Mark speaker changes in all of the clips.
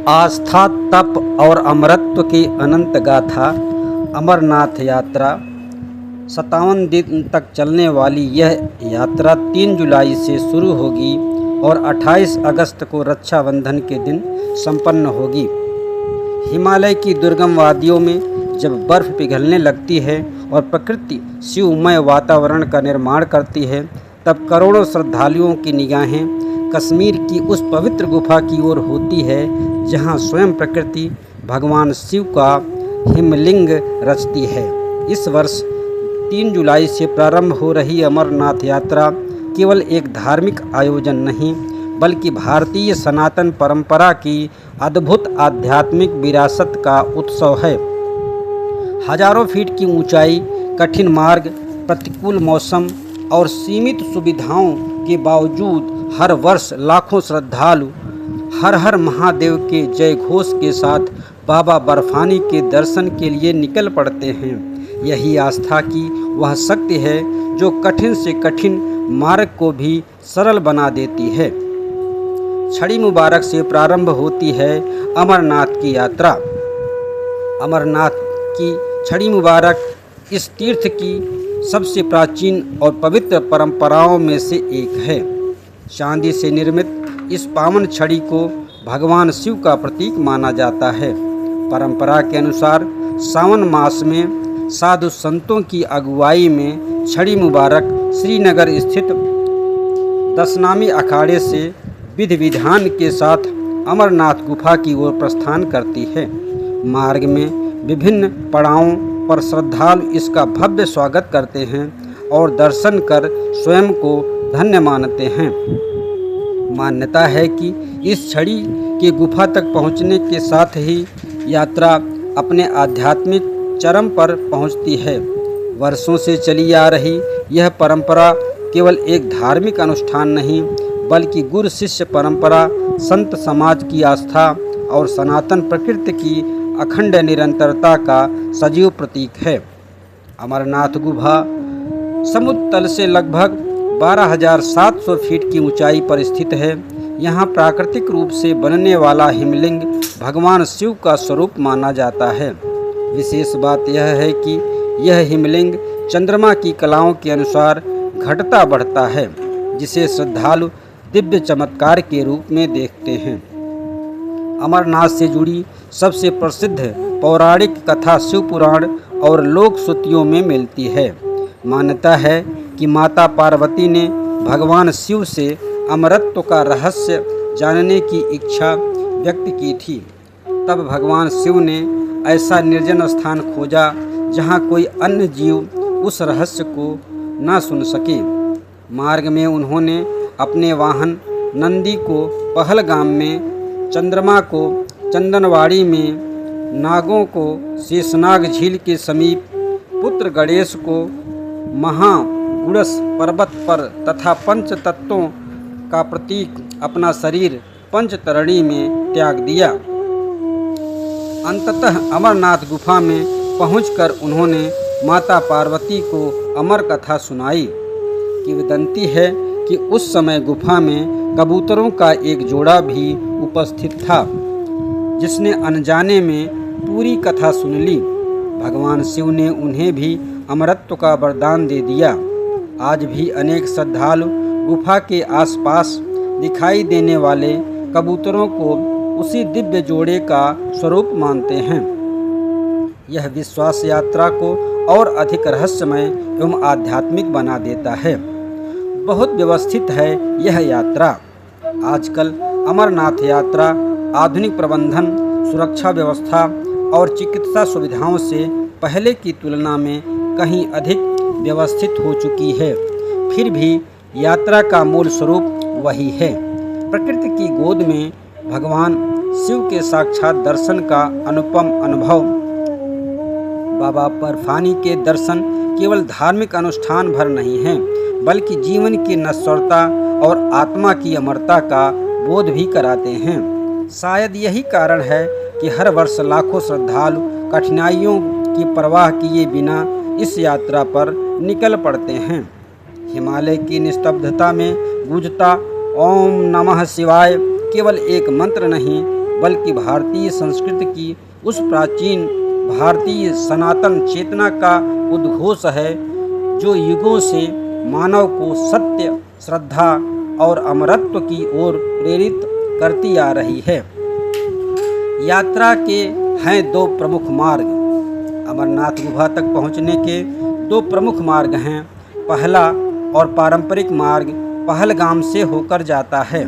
Speaker 1: आस्था, तप और अमरत्व की अनंत गाथा। अमरनाथ यात्रा 57 दिन तक चलने वाली यह यात्रा 3 जुलाई से शुरू होगी और 28 अगस्त को रक्षाबंधन के दिन संपन्न होगी। हिमालय की दुर्गम वादियों में जब बर्फ पिघलने लगती है और प्रकृति शिवमय वातावरण का निर्माण करती है, तब करोड़ों श्रद्धालुओं की निगाहें कश्मीर की उस पवित्र गुफा की ओर होती है जहां स्वयं प्रकृति भगवान शिव का हिमलिंग रचती है। इस वर्ष 3 जुलाई से प्रारंभ हो रही अमरनाथ यात्रा केवल एक धार्मिक आयोजन नहीं, बल्कि भारतीय सनातन परंपरा की अद्भुत आध्यात्मिक विरासत का उत्सव है। हजारों फीट की ऊंचाई, कठिन मार्ग, प्रतिकूल मौसम और सीमित सुविधाओं के बावजूद हर वर्ष लाखों श्रद्धालु हर हर महादेव के जय घोष के साथ बाबा बर्फानी के दर्शन के लिए निकल पड़ते हैं। यही आस्था की वह शक्ति है जो कठिन से कठिन मार्ग को भी सरल बना देती है। छड़ी मुबारक से प्रारंभ होती है अमरनाथ की यात्रा। अमरनाथ की छड़ी मुबारक इस तीर्थ की सबसे प्राचीन और पवित्र परंपराओं में से एक है। चांदी से निर्मित इस पावन छड़ी को भगवान शिव का प्रतीक माना जाता है। परंपरा के अनुसार सावन मास में साधु संतों की अगुवाई में छड़ी मुबारक श्रीनगर स्थित दशनामी अखाड़े से विधि विधान के साथ अमरनाथ गुफा की ओर प्रस्थान करती है। मार्ग में विभिन्न पड़ावों पर श्रद्धालु इसका भव्य स्वागत करते हैं और दर्शन कर स्वयं को धन्य मानते हैं। मान्यता है कि इस छड़ी के गुफा तक पहुंचने के साथ ही यात्रा अपने आध्यात्मिक चरम पर पहुंचती है। वर्षों से चली आ रही यह परंपरा केवल एक धार्मिक अनुष्ठान नहीं, बल्कि गुरु शिष्य परंपरा, संत समाज की आस्था और सनातन प्रकृति की अखंड निरंतरता का सजीव प्रतीक है। अमरनाथ गुफा समुद्र तल से लगभग 12,700 फीट की ऊंचाई पर स्थित है। यहाँ प्राकृतिक रूप से बनने वाला हिमलिंग भगवान शिव का स्वरूप माना जाता है। विशेष बात यह है कि यह हिमलिंग चंद्रमा की कलाओं के अनुसार घटता बढ़ता है, जिसे श्रद्धालु दिव्य चमत्कार के रूप में देखते हैं। अमरनाथ से जुड़ी सबसे प्रसिद्ध पौराणिक कथा शिव पुराण और लोक श्रुतियों में मिलती है। मान्यता है कि माता पार्वती ने भगवान शिव से अमरत्व का रहस्य जानने की इच्छा व्यक्त की थी। तब भगवान शिव ने ऐसा निर्जन स्थान खोजा जहाँ कोई अन्य जीव उस रहस्य को न सुन सके। मार्ग में उन्होंने अपने वाहन नंदी को पहलगाम में, चंद्रमा को चंदनवाड़ी में, नागों को शेषनाग झील के समीप, पुत्र गणेश को महागुड़स पर्वत पर तथा पंच तत्वों का प्रतीक अपना शरीर पंचतरणी में त्याग दिया। अंततः अमरनाथ गुफा में पहुंचकर उन्होंने माता पार्वती को अमर कथा सुनाई। किंवदंती है कि उस समय गुफा में कबूतरों का एक जोड़ा भी उपस्थित था, जिसने अनजाने में पूरी कथा सुन ली। भगवान शिव ने उन्हें भी अमरत्व का वरदान दे दिया। आज भी अनेक श्रद्धालु गुफा के आसपास दिखाई देने वाले कबूतरों को उसी दिव्य जोड़े का स्वरूप मानते हैं। यह विश्वास यात्रा को और अधिक रहस्यमय एवं आध्यात्मिक बना देता है। बहुत व्यवस्थित है यह यात्रा। आजकल अमरनाथ यात्रा आधुनिक प्रबंधन, सुरक्षा व्यवस्था और चिकित्सा सुविधाओं से पहले की तुलना में कहीं अधिक व्यवस्थित हो चुकी है। फिर भी यात्रा का मूल स्वरूप वही है। प्रकृति की गोद में भगवान शिव के साक्षात दर्शन का अनुपम अनुभव। बाबा बर्फानी के दर्शन केवल धार्मिक अनुष्ठान भर नहीं हैं, बल्कि जीवन की नश्वरता और आत्मा की अमरता का बोध भी कराते हैं। शायद यही कारण है कि हर वर्ष लाखों श्रद्धालु कठिनाइयों की परवाह किए बिना इस यात्रा पर निकल पड़ते हैं। हिमालय की निस्तब्धता में गूंजता ओम नमः शिवाय केवल एक मंत्र नहीं, बल्कि भारतीय संस्कृति की उस प्राचीन भारतीय सनातन चेतना का उद्घोष है जो युगों से मानव को सत्य, श्रद्धा और अमरत्व की ओर प्रेरित करती आ रही है। यात्रा के हैं दो प्रमुख मार्ग। अमरनाथ गुफा तक पहुंचने के दो प्रमुख मार्ग हैं। पहला और पारंपरिक मार्ग पहलगाम से होकर जाता है।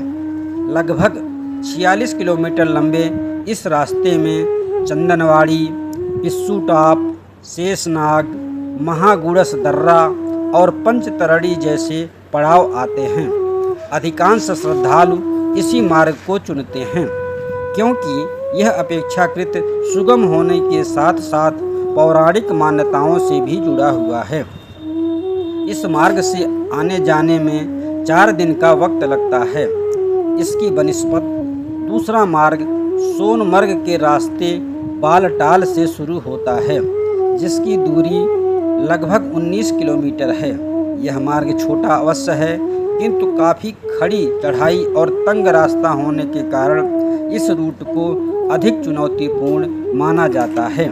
Speaker 1: लगभग 46 किलोमीटर लंबे इस रास्ते में चंदनवाड़ी, पिस्सू टॉप, शेषनाग, महागुड़स दर्रा और पंचतरणी जैसे पड़ाव आते हैं। अधिकांश श्रद्धालु इसी मार्ग को चुनते हैं क्योंकि यह अपेक्षाकृत सुगम होने के साथ साथ पौराणिक मान्यताओं से भी जुड़ा हुआ है। इस मार्ग से आने जाने में 4 दिन का वक्त लगता है। इसकी बनिस्बत दूसरा मार्ग सोनमर्ग के रास्ते बालटाल से शुरू होता है, जिसकी दूरी लगभग 19 किलोमीटर है। यह मार्ग छोटा अवश्य है, किंतु काफ़ी खड़ी चढ़ाई और तंग रास्ता होने के कारण इस रूट को अधिक चुनौतीपूर्ण माना जाता है।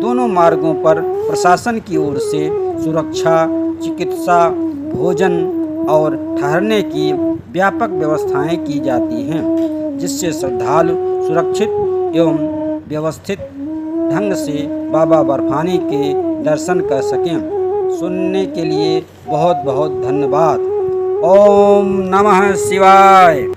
Speaker 1: दोनों मार्गों पर प्रशासन की ओर से सुरक्षा, चिकित्सा, भोजन और ठहरने की व्यापक व्यवस्थाएं की जाती हैं, जिससे श्रद्धालु सुरक्षित एवं व्यवस्थित ढंग से बाबा बर्फानी के दर्शन कर सकें। सुनने के लिए बहुत बहुत धन्यवाद। ओम नमः शिवाय।